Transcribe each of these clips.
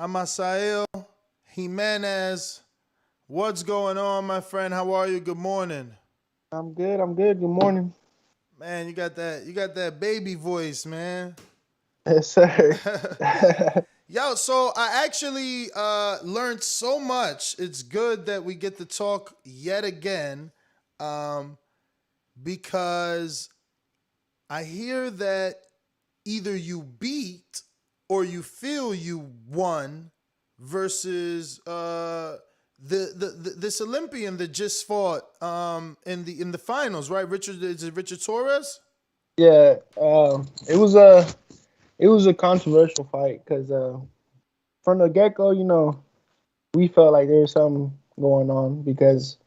Amasael Jimenez. What's going on, my friend? How are you? Good morning. I'm good. I'm good. Good morning. Man, you got that baby voice, man. Yes, sir. Yo, so I actually learned so much. It's good that we get to talk yet again, um, because I hear that either you beat or you feel you won versus this Olympian that just fought in the finals, right? Richard, is it Richard Torres? Yeah. It was a controversial fight because from the get go, we felt like there was something going on because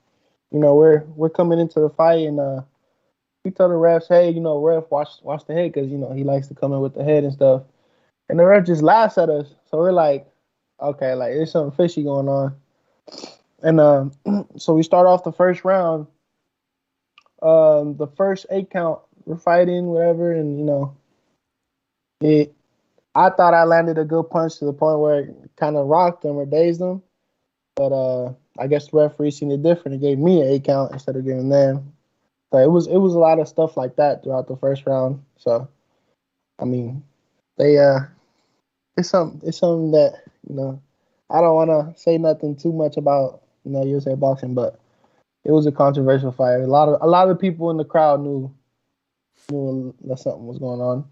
we're coming into the fight and we tell the refs, hey, ref, watch the head because he likes to come in with the head and stuff, and the ref just laughs at us. So we're like, okay, like there's something fishy going on, and so we start off the first round. The first 8 count, we're fighting, whatever, and it. I thought I landed a good punch to the point where it kind of rocked him or dazed him, but I guess the referee seen it different and gave me an 8 count instead of giving them. So it was a lot of stuff like that throughout the first round. So I mean, they it's something that I don't want to say nothing too much about USA boxing, but it was a controversial fight. A lot of people in the crowd knew that something was going on.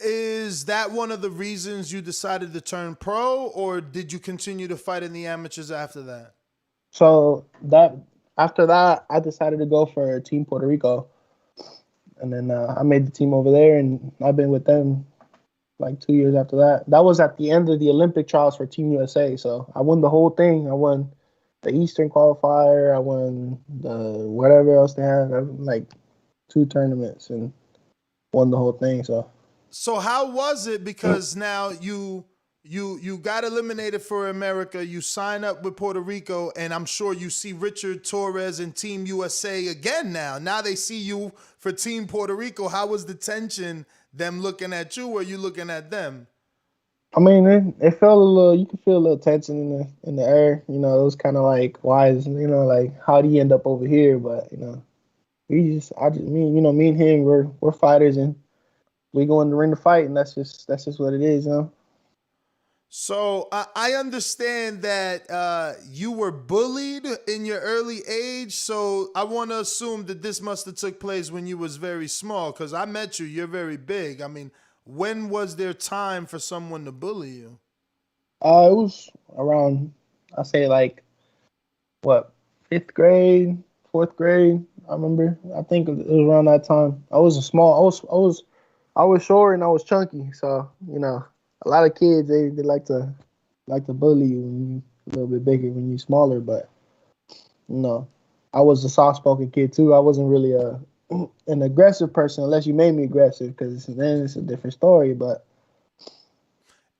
Is that one of the reasons you decided to turn pro, or did you continue to fight in the amateurs after that? So that after that, I decided to go for Team Puerto Rico, and then I made the team over there, and I've been with them like 2 years after that. That was at the end of the Olympic trials for Team USA. So I won the whole thing. I won the Eastern qualifier. I won the whatever else they had. I won, like 2 tournaments and won the whole thing. So So how was it? Because now you got eliminated for America. You sign up with Puerto Rico, and I'm sure you see Richard Torres and Team USA again now. Now they see you for Team Puerto Rico. How was the tension? Them looking at you, or you looking at them? I mean, it felt a little. You could feel a little tension in the air. It was kind of like, why is like how do you end up over here? But me and him, we're fighters and we go in the ring to fight, and that's just what it is. So I understand that you were bullied in your early age. So I want to assume that this must have took place when you was very small. Because I met you, you're very big. I mean, when was there time for someone to bully you? It was around, I say like what, fifth grade, fourth grade. I remember. I think it was around that time. I was a small. I was short and I was chunky. So a lot of kids they like to bully you when you a little bit bigger when you smaller. But you know, I was a soft spoken kid too. I wasn't really a an aggressive person unless you made me aggressive because then it's a different story. But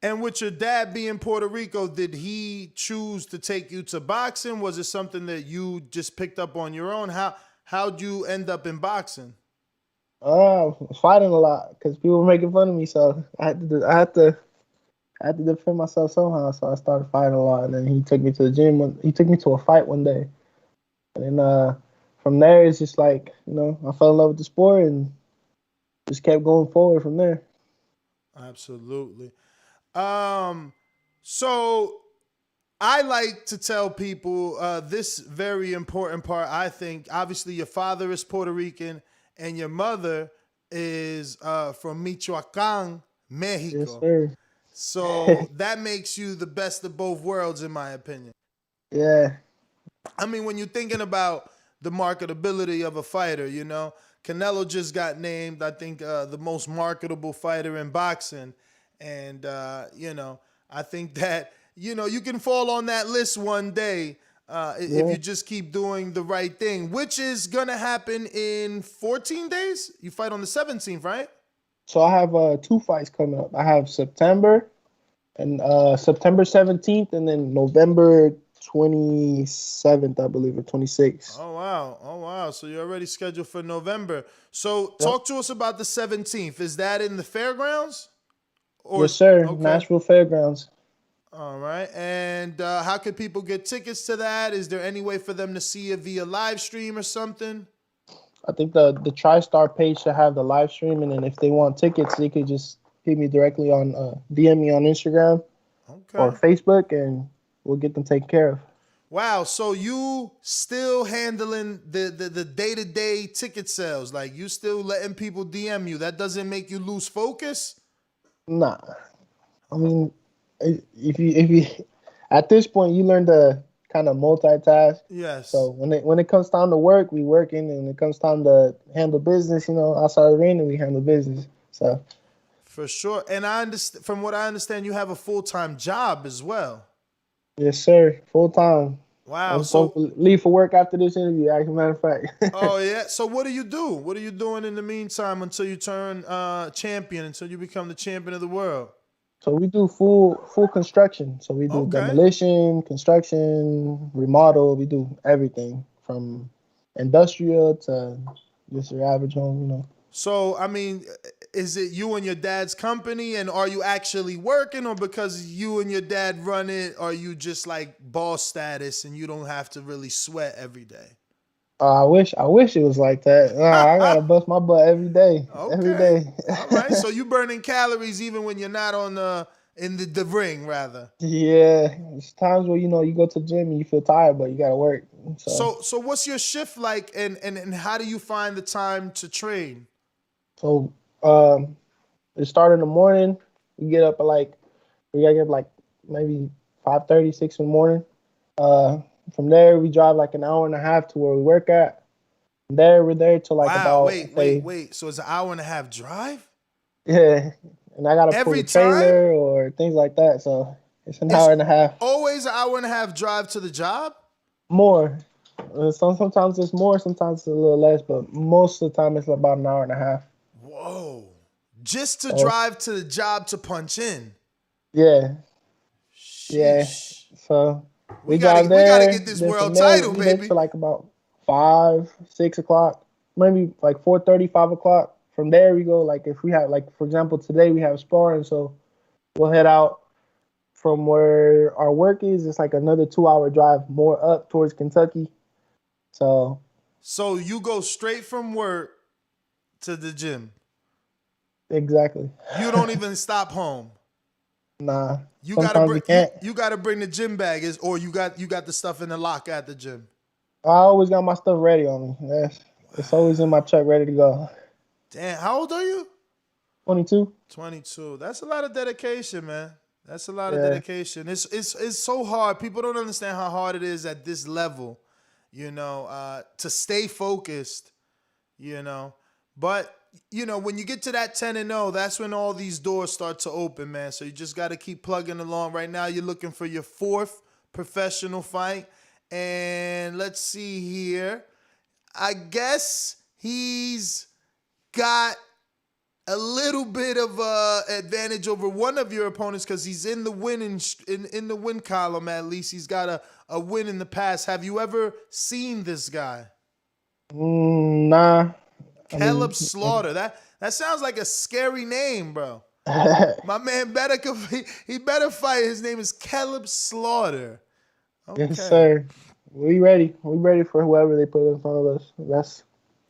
And with your dad being Puerto Rico, did he choose to take you to boxing? Was it something that you just picked up on your own? How'd you end up in boxing? I was fighting a lot because people were making fun of me. So I had to defend myself somehow. So I started fighting a lot, and then he took me to the gym. He took me to a fight one day, and then from there it's just like I fell in love with the sport and just kept going forward from there. Absolutely. Um, so I like to tell people this very important part. I think obviously your father is Puerto Rican and your mother is from Michoacan, Yes, Mexico. sir. So that makes you the best of both worlds, in my opinion. Yeah, I mean, when you're thinking about the marketability of a fighter, Canelo just got named, I think, the most marketable fighter in boxing. And, I think that, you can fall on that list one day if yeah. you just keep doing the right thing, which is going to happen in 14 days. You fight on the 17th, right? So I have two fights coming up. I have September 17th, and then November 27th, I believe, or 26th. Oh wow. Oh wow. So you're already scheduled for November. So Yep. talk to us about the 17th. Is that in the fairgrounds? Yes, Or sir. okay. Nashville Fairgrounds. All right. And how can people get tickets to that? Is there any way for them to see it via live stream or something? I think the TriStar page should have the live stream, and then if they want tickets, they could just hit me directly on DM me on Instagram or Okay. Facebook, and we'll get them taken care of. Wow. So you still handling the day-to-day ticket sales? Like you still letting people DM you? That doesn't make you lose focus? Nah, I mean, if you at this point you learn to kind of multitask. Yes. So when it comes time to work, we working, and when it comes time to handle business, outside the arena, we handle business. So For sure. And I understand, from what I understand, you have a full-time job as well. yes, sir, full time. Wow. I'm supposed So, to leave for work after this interview. As a matter of fact. oh yeah. So what do you do? What are you doing in the meantime until you turn champion, until you become the champion of the world? So we do full construction. So we do Okay. demolition, construction, remodel. We do everything from industrial to just your average home. So, I mean, is it you and your dad's company, and are you actually working, or because you and your dad run it, are you just like boss status and you don't have to really sweat every day? I wish it was like that. I gotta bust my butt every day, every Okay. day. All right. So you burning calories even when you're not on in the ring rather. Yeah, it's times where you go to the gym and you feel tired, but you gotta work. So So what's your shift like, and how do you find the time to train? so um, it start in the morning. We get up at we gotta get up like maybe 5:30, 6 in the morning. Uh, from there we drive like an hour and a half to where we work at. From there we're there till like Wow. about, Wait, wait, say, wait. So it's an hour and a half drive yeah, and I gotta pull every the time? trailer or things like that. So it's an It's hour and a half always an hour and a half drive to the job? more. Sometimes it's more, sometimes it's a little less, but most of the time it's about an hour and a half. Whoa. Just to So drive to the job to punch in. yeah, yeah. Sheesh. So We we gotta drive we gotta there. get this Then from world there title, we there baby. till like about 5, 6 o'clock, maybe like 4:30, 5 o'clock. From there we go. Like if we have, like, for example, today we have sparring, so we'll head out from where our work is. It's like another 2-hour drive more up towards Kentucky. So So you go straight from work to the gym. exactly. You don't even stop home. Nah, You gotta sometimes we bring you can't. you gotta bring the gym bag, is or you got the stuff in the locker at the gym. I always got my stuff ready on me. It's always in my truck, ready to go. Damn, how old are you? 22. 22. That's a lot of dedication, man. That's a lot of Yeah. dedication. It's so hard. People don't understand how hard it is at this level, to stay focused, you know. But when you get to that 10-0, that's when all these doors start to open, man. So you just got to keep plugging along. Right now, you're looking for your fourth professional fight. And let's see here. I guess he's got a little bit of advantage over one of your opponents because he's in the winning in the win column. At least he's got a win in the past. Have you ever seen this guy, Nah. I Caleb mean, Slaughter? That sounds like a scary name, bro. My man better he better fight. His name is Caleb Slaughter. yes, Okay. sir. We ready. We ready for whoever they put in front of us.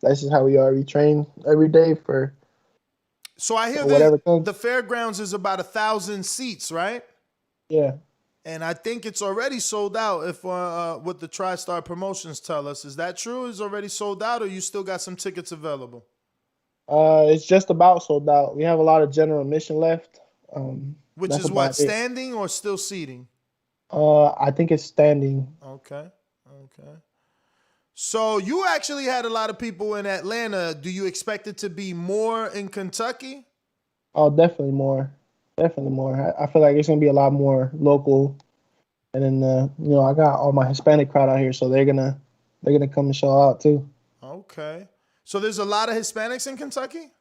That's just how we are. We train every day for So I hear whatever comes. the fairgrounds is about 1,000 seats, right? Yeah. And I think it's already sold out. If what the TriStar Promotions tell us, is that true? Is already sold out, or you still got some tickets available? It's just about sold out. We have a lot of general admission left. Which That's is what, about it. standing or still seating? I think it's standing. Okay, okay. So you actually had a lot of people in Atlanta. Do you expect it to be more in Kentucky? Oh, definitely more. Definitely more. I feel like it's gonna be a lot more local. And then I got all my Hispanic crowd out here, so they're gonna come and show out too. Okay. So there's a lot of Hispanics in Kentucky?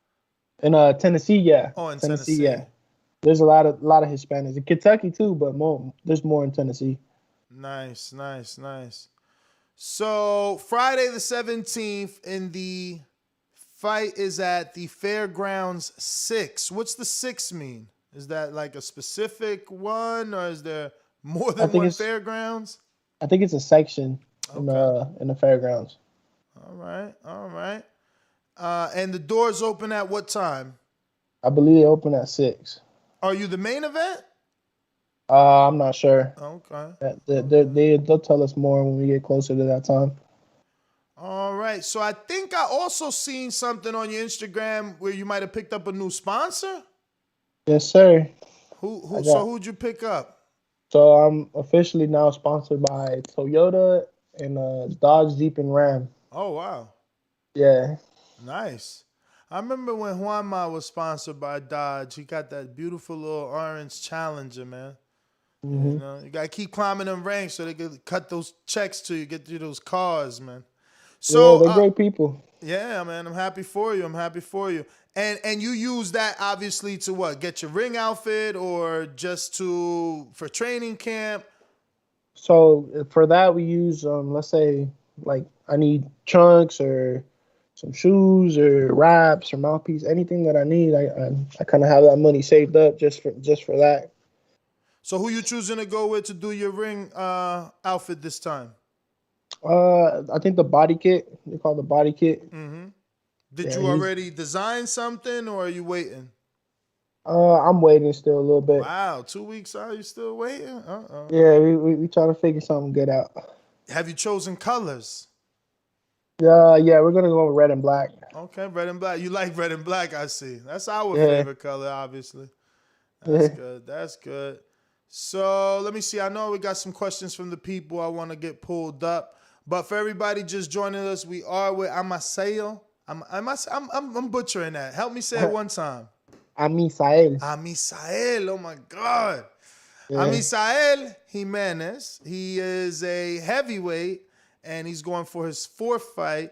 In Tennessee, yeah. Oh, in Tennessee, Tennessee. yeah. There's a lot of Hispanics in Kentucky too, but there's more in Tennessee. Nice, nice, nice. So Friday the 17th, in the fight is at the Fairgrounds 6. What's the 6 mean? Is that like a specific one, or is there More I than think one it's fairgrounds? I think it's a section Okay. in the fairgrounds. All right. All right. And the doors open at what time? I believe they open at 6. Are you the main event? I'm not sure. Okay. Okay. They'll tell us more when we get closer to that time. All right. So I think I also seen something on your Instagram where you might have picked up a new sponsor. Yes, sir. I So got who'd you pick up? so I'm officially now sponsored by Toyota and Dodge, Jeep, and Ram. Oh wow. Yeah. Nice. I remember when Juanma was sponsored by Dodge. He got that beautiful little orange Challenger, man. You hmm know, you gotta keep climbing them ranks so they can cut those checks to you, get you those cars, man. Yeah, So, they're great people. yeah, man, I'm happy for you. I'm happy for you. And you use that obviously to what? Get your ring outfit or just to for training camp? So for that, we use let's say like I need trunks or some shoes or wraps or mouthpiece, anything that I need. I kind of have that money saved up just for that. So who you choosing to go with to do your ring outfit this time? I think the body kit. They call it the body kit. Mm-hmm. Did Yeah, you he's. already design something or are you waiting? I'm waiting still a little bit. Wow, 2 weeks out, you still waiting? Uh-oh. Yeah, we trying to figure something good out. Have you chosen colors? Yeah, we're gonna go with red and black. Okay, red and black. You like red and black, I see. That's our Yeah, favorite color, obviously. That's yeah. good. That's good. So let me see. I know we got some questions from the people I want to get pulled up. But for everybody just joining us, we are with Amaseo. I'm butchering that. Help me say it one time. I'm Misael. Amisael. Oh my God. Yeah. Amisael Jimenez. He is a heavyweight and he's going for his fourth fight.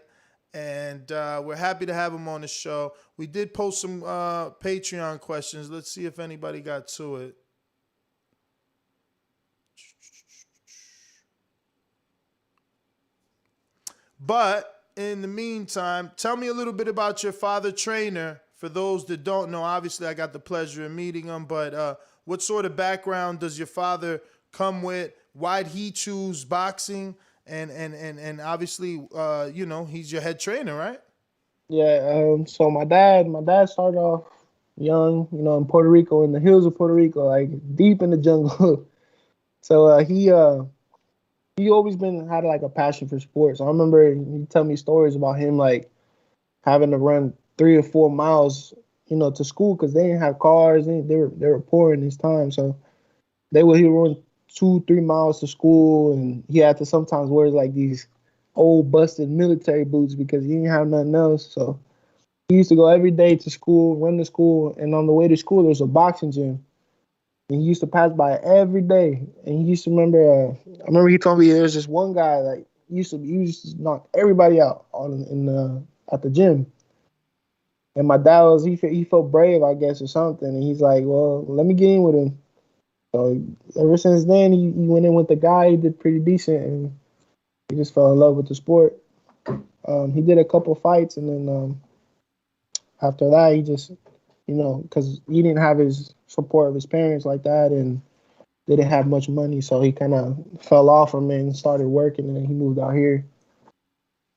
And we're happy to have him on the show. We did post some Patreon questions. Let's see if anybody got to it. But in the meantime, tell me a little bit about your father trainer. For those that don't know, obviously I got the pleasure of meeting him, but what sort of background does your father come with? Why'd he choose boxing? And obviously, he's your head trainer, right? Yeah. So my dad started off young, in Puerto Rico, in the hills of Puerto Rico, like deep in the jungle. So he always been had like a passion for sports. I remember he tell me stories about him like having to run 3 or 4 miles, to school because they didn't have cars. They were poor in his time, so he would run 2 3 miles to school, and he had to sometimes wear like these old busted military boots because he didn't have nothing else. So he used to go every day to school, run to school, and on the way to school there's a boxing gym. And he used to pass by it every day, and he used to remember. I remember he told me there's this one guy like he used to knock everybody out at the gym. And my dad he felt brave, I guess, or something. And he's like, well, let me get in with him. So ever since then, he went in with the guy. He did pretty decent, and he just fell in love with the sport. He did a couple fights, and then after that, he just, because he didn't have his support of his parents like that, and they didn't have much money, so he kind of fell off from it and started working, and then he moved out here.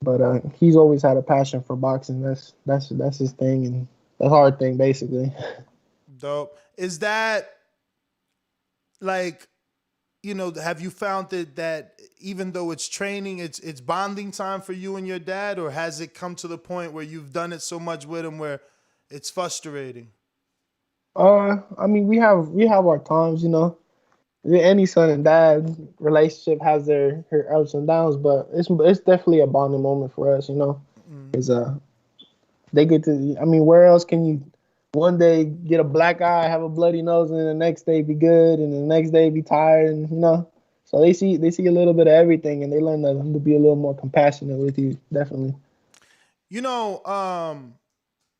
But he's always had a passion for boxing. That's his thing, and the hard thing, basically. Dope. Is that like, have you found that even though it's training, it's bonding time for you and your dad, or has it come to the point where you've done it so much with him where it's frustrating? I mean, we have our times. Any son and dad relationship has their her ups and downs, but it's definitely a bonding moment for us. Mm. Because they get to. I mean, where else can you one day get a black eye, have a bloody nose, and then the next day be good, and the next day be tired, and. So they see a little bit of everything, and they learn to be a little more compassionate with you. Definitely. You know,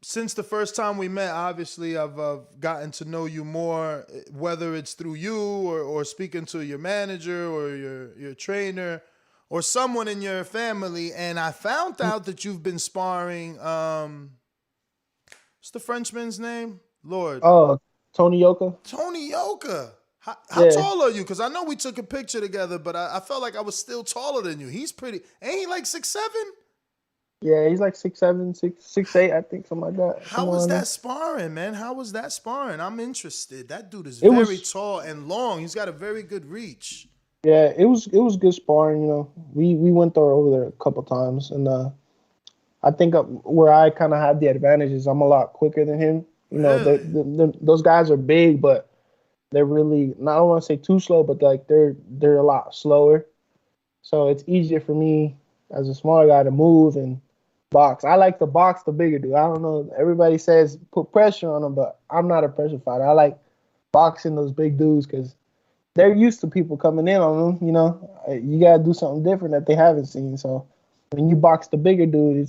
since the first time we met, obviously I've gotten to know you more, whether it's through you or speaking to your manager or your trainer or someone in your family, and I found out that you've been sparring. What's the Frenchman's name? Lord, Oh, Tony Yoka. Tony Yoka. How Yeah, tall are you? Because I know we took a picture together, but I felt like I was still taller than you. He's pretty. Ain't he like 6'7"? yeah, he's like 6'7", 6'8", I think, something like that, How somewhere was around that there. sparring, man? How was that sparring? I'm interested. That dude is It very was, tall and long. He's got a very good reach. yeah, it was good sparring. We went there over there a couple times, and I think where I kind of had the advantage is I'm a lot quicker than him. Really? Those guys are big, but they're really not. I don't want to say too slow, but like they're a lot slower. So it's easier for me as a smaller guy to move and box. I like to box the bigger dude. I don't know. Everybody says put pressure on them, but I'm not a pressure fighter. I like boxing those big dudes because they're used to people coming in on them. You gotta do something different that they haven't seen. So when you box the bigger dude,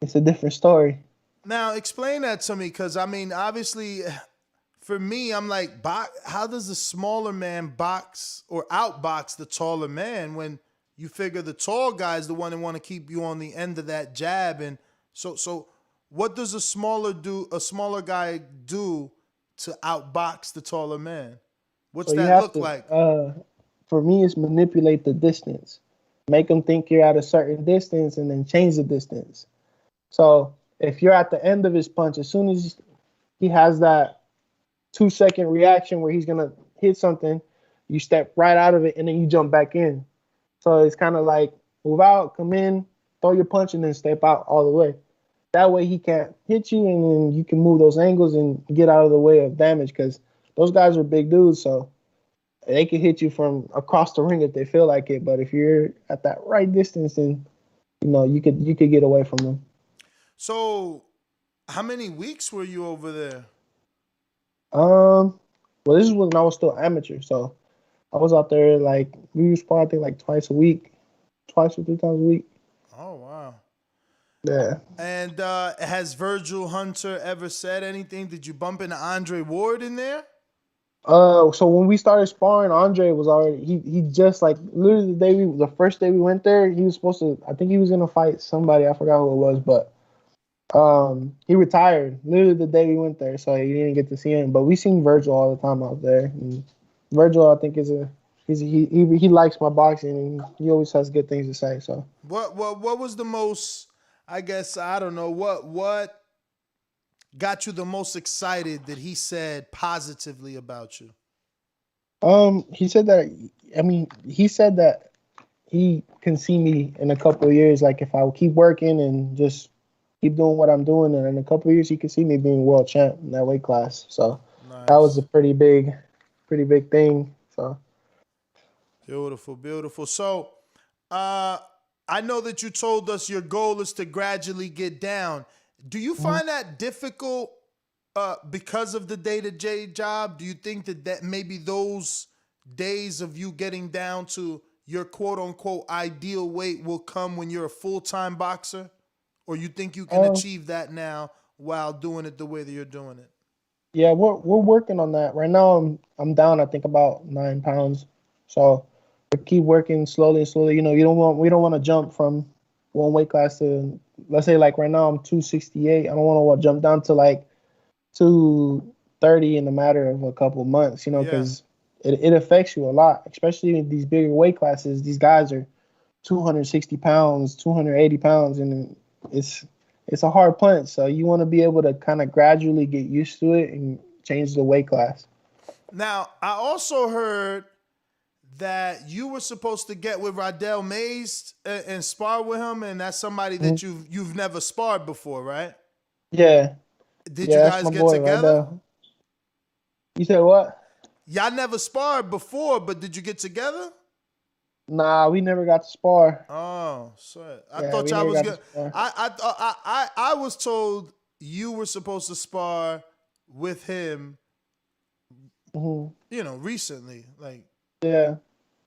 it's a different story. Now explain that to me, because I mean, obviously, for me, I'm like, how does the smaller man box or outbox the taller man when you figure the tall guy is the one that want to keep you on the end of that jab? And so what does a smaller guy do to outbox the taller man? What's So you that have look to. like? For me, it's manipulate the distance, make them think you're at a certain distance, and then change the distance. So if you're at the end of his punch, as soon as he has that 2-second reaction where he's gonna hit something, you step right out of it and then you jump back in. So it's kind of like move out, come in, throw your punch, and then step out all the way. That way he can't hit you, and then you can move those angles and get out of the way of damage because those guys are big dudes. So they can hit you from across the ring if they feel like it. But if you're at that right distance, then you could get away from them. So how many weeks were you over there? Well, this is when I was still amateur, so I was out there like we was probably I think like twice a week, twice or 3 times a week. Oh wow. Yeah. And has Virgil Hunter ever said anything? Did you bump into Andre Ward in there? So when we started sparring, Andre was already he just like literally the first day we went there, he was supposed to I think he was gonna fight somebody, I forgot who it was, but he retired literally the day we went there, so he didn't get to see him. But we seen Virgil all the time out there. And Virgil, I think, he likes my boxing, and he always has good things to say. So What was the most? I guess I don't know what got you the most excited that he said positively about you. he said that. I mean, he said that he can see me in a couple of years, like if I would keep working and just keep doing what I'm doing, and in a couple of years he could see me being world champ in that weight class. So that was a Nice, pretty big thing. So. beautiful, beautiful. So, uh, I know that you told us your goal is to gradually get down. Do you Mhm. find that difficult because of the day-to-day job? Do you think that maybe those days of you getting down to your quote-unquote ideal weight will come when you're a full-time boxer? Or you think you can Um, achieve that now while doing it the way that you're doing it? Yeah, we're working on that right now. I'm down. I think about 9 pounds. So we keep working slowly and slowly. We don't want to jump from one weight class to, let's say, like right now I'm 268. I don't want to jump down to like 230 in a matter of a couple of months. Yeah. Because it affects you a lot, especially in these bigger weight classes. These guys are 260 pounds, 280 pounds, and it's it's a hard punch. So you want to be able to kind of gradually get used to it and change the weight class. Now, I also heard that you were supposed to get with Rodell Mays and spar with him, and that's somebody Mhm. that you've never sparred before, right? Yeah, Did you yeah, that's guys my get boy right together? there. You said what? Y'all never sparred before, but did you get together? Nah, we never got to spar. Oh, shit. I Yeah, thought we y'all never was got to good. spar. I was told you were supposed to spar with him, Hmm. recently. Like, Yeah.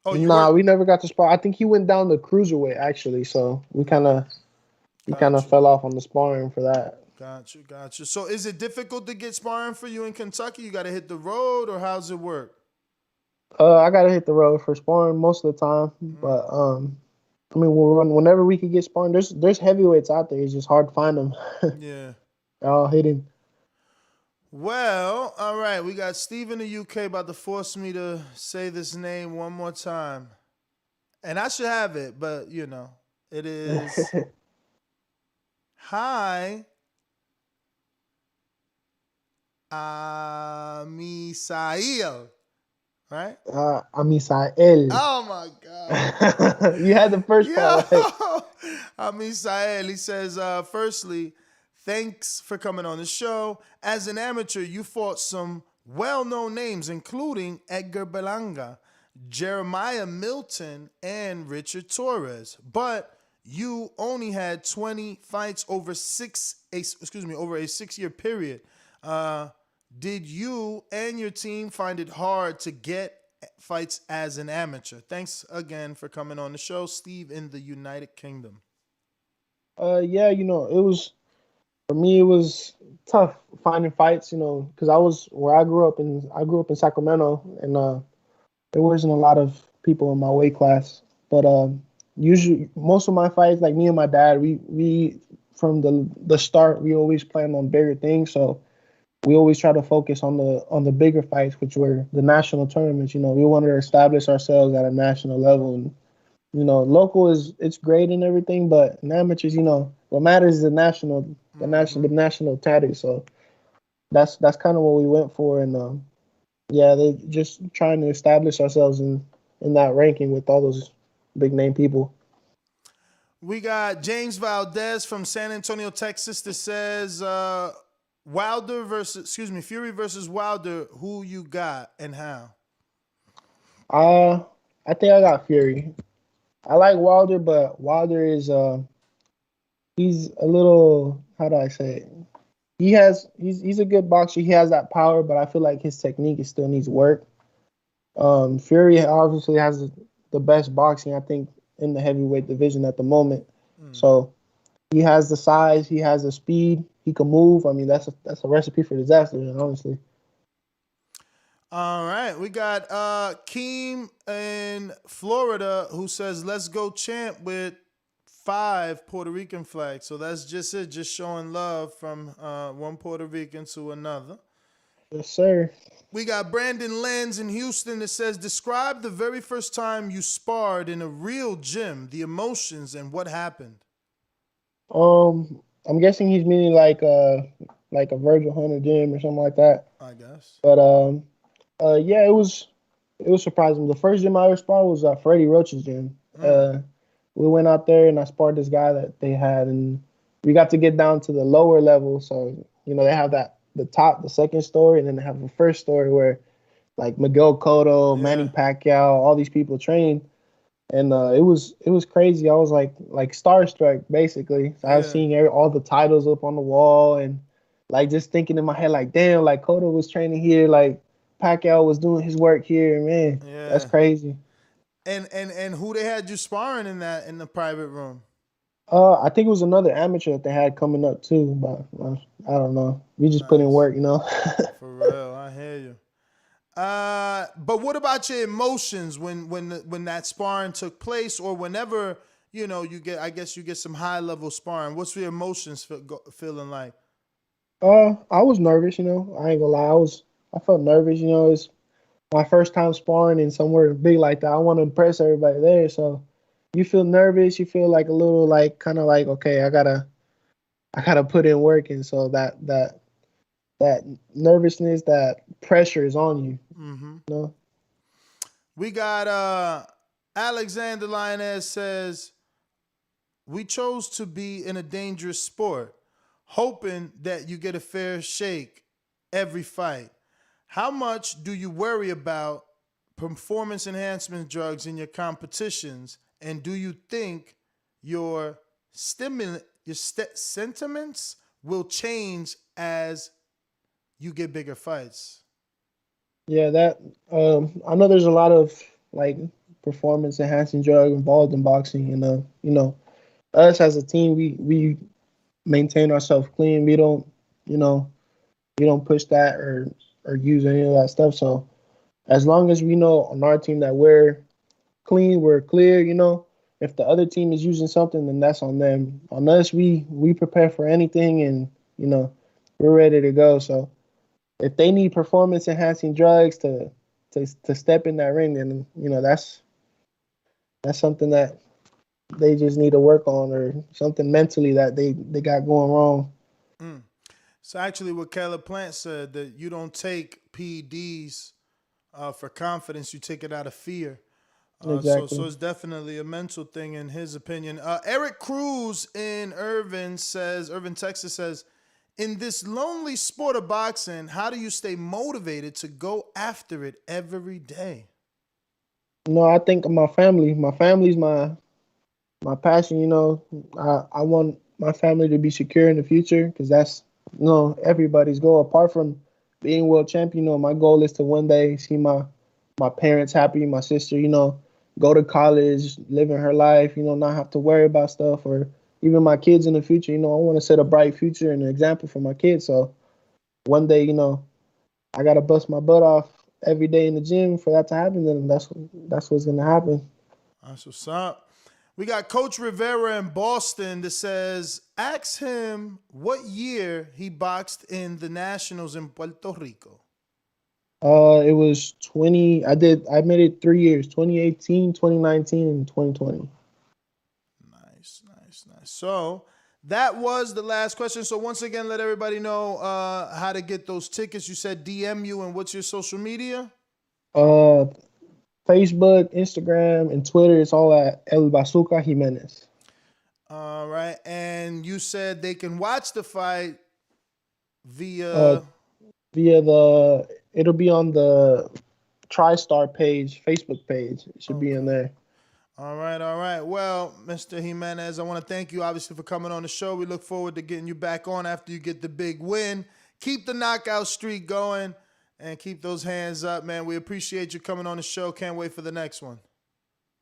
oh, you Nah, weren't. we never got to spar. I think he went down to cruiserweight actually, so we kind of Got you. fell off on the sparring for that. Got you. Got you. So, is it difficult to get sparring for you in Kentucky? You got to hit the road, or how's it work? I gotta hit the road for sparring most of the time, Mm, but I mean, whenever we could get sparring, there's heavyweights out there. It's just hard to find them. yeah. They're all hidden. Well, all right. We got Steve in the UK about to force me to say this name one more time. And I should have it, but it is Hi Amisail, right? Amisael. Oh my God. You had the first Yo, part right. Amisael, he says, firstly, thanks for coming on the show. As an amateur, you fought some well-known names, including Edgar Berlanga, Jeremiah Milton, and Richard Torres. But you only had 20 fights over over a 6-year period. Did you and your team find it hard to get fights as an amateur? Thanks again for coming on the show, Steve in the United Kingdom. Yeah, it was for me. It was tough finding fights, because I was where I grew up in. I grew up in Sacramento, and there wasn't a lot of people in my weight class. But usually, most of my fights, like me and my dad, we from the start, we always planned on bigger things. So we always try to focus on the bigger fights, which were the national tournaments. We wanted to establish ourselves at a national level, and local it's great and everything, but in amateurs, what matters is the national title. So that's kind of what we went for, and yeah, they just trying to establish ourselves in that ranking with all those big name people. We got James Valdez from San Antonio, Texas, that says Fury versus Wilder. Who you got and how? I think I got Fury. I like Wilder, but Wilder is he's a little, how do I say it? He's a good boxer. He has that power, but I feel like his technique still needs work. Fury obviously has the best boxing, I think, in the heavyweight division at the moment. So he has the size, he has the speed, he can move. I mean, that's a recipe for disaster, honestly. All right, we got Keem in Florida who says, "Let's go, champ!" with 5 Puerto Rican flags. So that's just it, just showing love from one Puerto Rican to another. Yes, sir. We got Brandon Lenz in Houston that says, "Describe the very first time you sparred in a real gym, the emotions and what happened." I'm guessing he's meaning like a Virgil Hunter gym or something like that. I guess. But yeah, it was surprising. The first gym I ever sparred was Freddie Roach's gym. We went out there and I sparred this guy that they had, and we got to get down to the lower level. So they have the second story, and then they have the first story where like Miguel Cotto, Manny Pacquiao, all these people train, and it was crazy. I was like starstruck basically. So I was seeing all the titles up on the wall, and like just thinking in my head like, damn, like Cotto was training here, like Pacquiao was doing his work here, man. That's crazy. And who they had you sparring in the private room? I think it was another amateur that they had coming up too, but I don't know. We just put in work, For real, I hear you. But what about your emotions when that sparring took place, or whenever you get, I guess you get some high level sparring? What's your emotions feeling like? I was nervous, I ain't gonna lie. I felt nervous, it's my first time sparring in somewhere big like that. I want to impress everybody there, so you feel nervous. You feel like a little like kind of like, okay, I gotta put in work, and so that nervousness, that pressure is on you. We got Alexander Lioness says, "We chose to be in a dangerous sport, hoping that you get a fair shake every fight. How much do you worry about performance enhancement drugs in your competitions, and do you think your sentiments will change as you get bigger fights?" Yeah, that I know there's a lot of like performance enhancing drug involved in boxing, and us as a team, we maintain ourselves clean. You know, we don't push that or use any of that stuff. So as long as we know on our team that we're clean, we're clear, if the other team is using something, then that's on them. On us, we prepare for anything, and we're ready to go. So if they need performance enhancing drugs to step in that ring, then that's something that they just need to work on, or something mentally that they got going wrong. So actually, what Caleb Plant said, that you don't take PEDs for confidence, you take it out of fear. So Exactly. it's definitely a mental thing in his opinion. Eric Cruz in Irving, Texas says, in this lonely sport of boxing, how do you stay motivated to go after it every day? No, I think my family. My family's my passion. I want my family to be secure in the future, because that's everybody's goal. Apart from being world champion, my goal is to one day see my parents happy, my sister, go to college, living her life, not have to worry about stuff, or even my kids in the future. I want to set a bright future and an example for my kids. So one day, I gotta bust my butt off every day in the gym for that to happen. Then that's what's gonna happen. That's what's up. We got Coach Rivera in Boston that says, ask him what year he boxed in the Nationals in Puerto Rico. It was 20. I made it 3 years: 2018, 2019, and 2020. Nice. So that was the last question. So once again, let everybody know how to get those tickets. You said DM you, and what's your social media? Uh, Facebook, Instagram, and Twitter. It's all at El Bazooka Jimenez. All right. And you said they can watch the fight Uh, via. It'll be on the TriStar page, Facebook page. It should be Okay. in there. All right. Well, Mr. Jimenez, I want to thank you, obviously, for coming on the show. We look forward to getting you back on after you get the big win. Keep the knockout streak going and keep those hands up, man. We appreciate you coming on the show. Can't wait for the next one.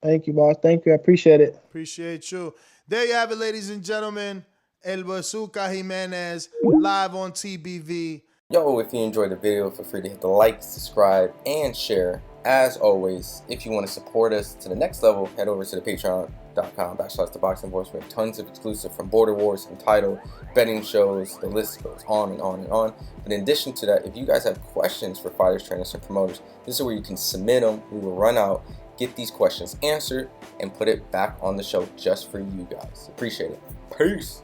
Thank you, boss. Thank you. I appreciate it. Appreciate you. There you have it, ladies and gentlemen. El Bazooka Jimenez, live on TBV. Yo, if you enjoyed the video, feel free to hit the like, subscribe, and share. As always, if you want to support us to the next level, head over to the patreon.com/theboxingvoice. We have tons of exclusive, from Border Wars, from Title, betting shows, the list goes on and on and on. But in addition to that, if you guys have questions for fighters, trainers, and promoters, this is where you can submit them. We will run out, get these questions answered, and put it back on the show just for you guys. Appreciate it. Peace.